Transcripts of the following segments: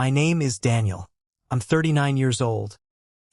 My name is Daniel. I'm 39 years old,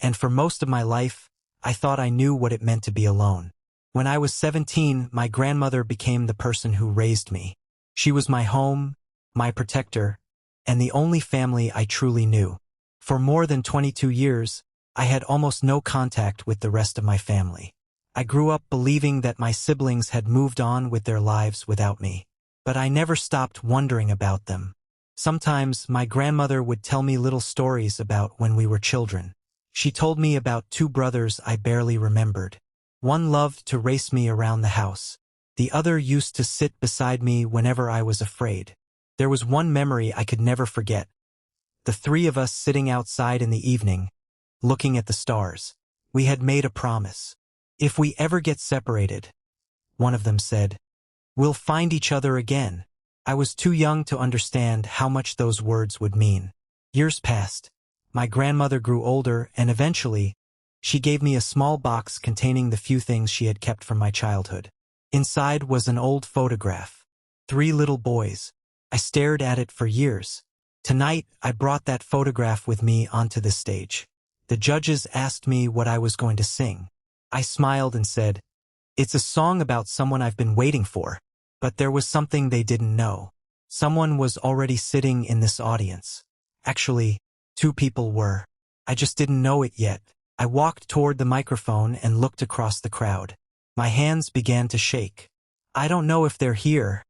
and for most of my life, I thought I knew what it meant to be alone. When I was 17, my grandmother became the person who raised me. She was my home, my protector, and the only family I truly knew. For more than 22 years, I had almost no contact with the rest of my family. I grew up believing that my siblings had moved on with their lives without me. But I never stopped wondering about them. Sometimes my grandmother would tell me little stories about when we were children. She told me about two brothers I barely remembered. One loved to race me around the house. The other used to sit beside me whenever I was afraid. There was one memory I could never forget. The three of us sitting outside in the evening, looking at the stars. We had made a promise. If we ever get separated, one of them said, we'll find each other again. I was too young to understand how much those words would mean. Years passed. My grandmother grew older, and eventually, she gave me a small box containing the few things she had kept from my childhood. Inside was an old photograph. 3 little boys. I stared at it for years. Tonight, I brought that photograph with me onto the stage. The judges asked me what I was going to sing. I smiled and said, it's a song about someone I've been waiting for. But there was something they didn't know. Someone was already sitting in this audience. Actually, 2 people were. I just didn't know it yet. I walked toward the microphone and looked across the crowd. My hands began to shake. I don't know if they're here,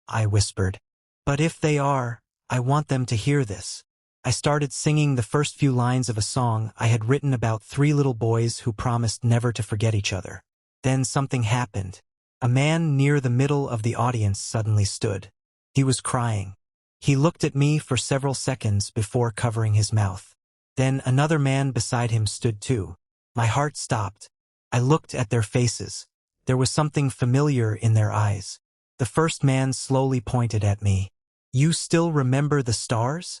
I whispered. But if they are, I want them to hear this. I started singing the first few lines of a song I had written about 3 little boys who promised never to forget each other. Then something happened. A man near the middle of the audience suddenly stood. He was crying. He looked at me for several seconds before covering his mouth. Then another man beside him stood too. My heart stopped. I looked at their faces. There was something familiar in their eyes. The first man slowly pointed at me. You still remember the stars?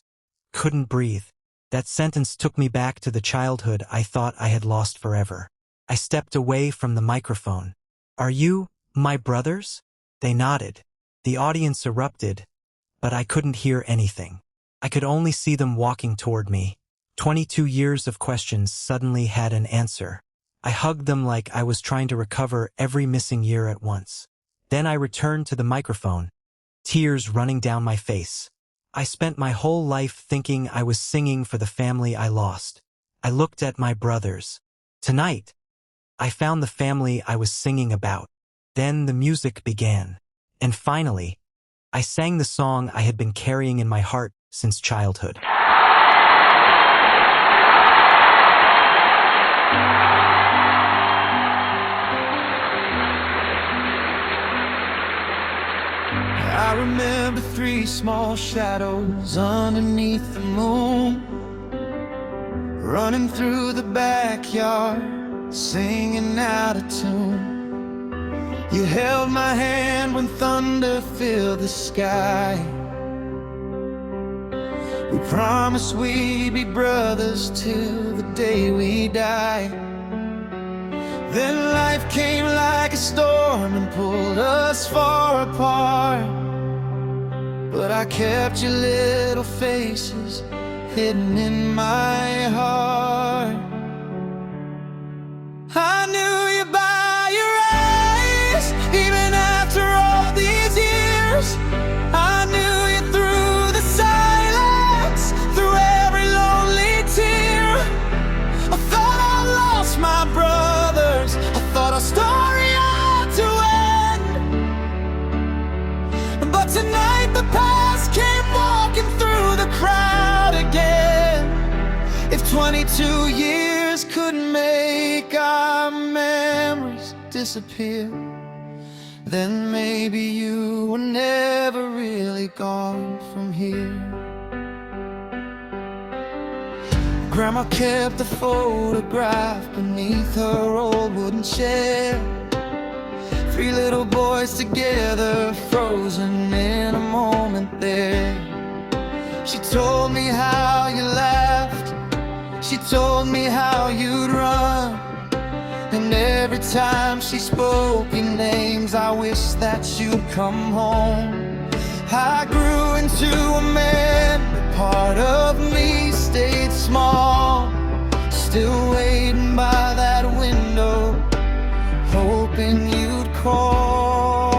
Couldn't breathe. That sentence took me back to the childhood I thought I had lost forever. I stepped away from the microphone. Are you my brothers? They nodded. The audience erupted, but I couldn't hear anything. I could only see them walking toward me. 22 years of questions suddenly had an answer. I hugged them like I was trying to recover every missing year at once. Then I returned to the microphone, tears running down my face. I spent my whole life thinking I was singing for the family I lost. I looked at my brothers. Tonight, I found the family I was singing about. Then the music began. And finally, I sang the song I had been carrying in my heart since childhood. I remember 3 small shadows underneath the moon, running through the backyard, singing out of tune. You held my hand when thunder filled the sky. We promised we'd be brothers till the day we die. Then life came like a storm and pulled us far apart. But I kept your little faces hidden in my heart. I knew you by your eyes, even after all these years. I knew you through the silence, through every lonely tear. I thought I lost my brothers, I thought our story had to end. But tonight the past came walking through the crowd again. If 22 years couldn't make our memories disappear, then maybe you were never really gone from here. Grandma kept the photograph beneath her old wooden chair. 3 little boys together, frozen in a moment there. She told me how you laughed, she told me how you'd run. And every time she spoke your names, I wished that you'd come home. I grew into a man, but part of me stayed small, still waiting by that window, hoping you'd call.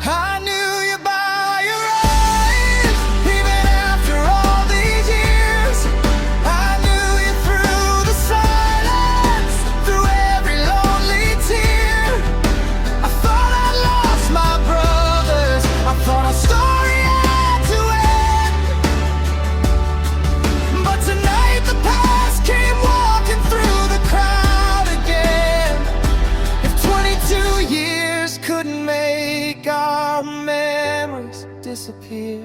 I knew you by your eyes, even after all these years. I knew you through the silence, through every lonely tear. I thought I lost my brothers, I thought our story had to end. But tonight the past came walking through the crowd again. If 22 years couldn't make our memories disappear,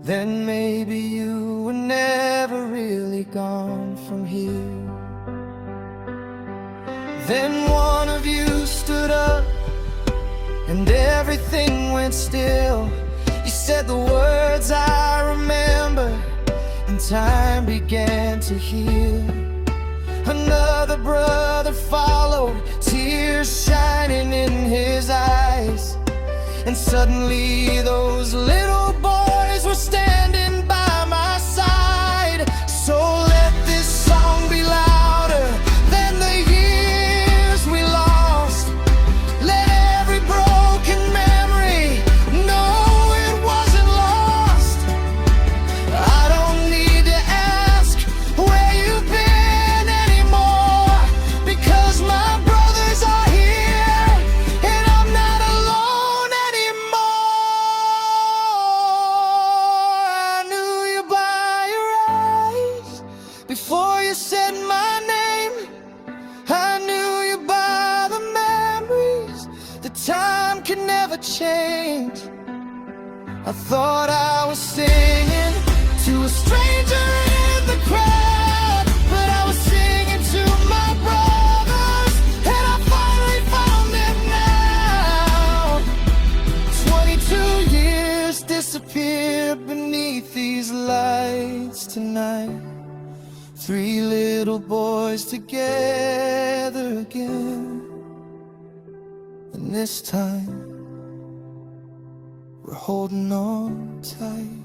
then maybe you were never really gone from here. Then one of you stood up and everything went still. You said the words I remember, and time began to heal. Another brother followed, tears shining in his eyes, and suddenly those little boys were standing by my side. So let this song be louder than the years we lost. Let every broken memory know it wasn't lost. I don't need to ask where you've been anymore, because my brothers are here and I'm not alone anymore. I knew you by your eyes before you said my name. I knew you by the memories that time can never change. I thought I was singing to a stranger in the crowd, but I was singing to my brothers, and I finally found them now. 22 years disappeared beneath these lights tonight. Three little boys together again, and this time we're holding on tight.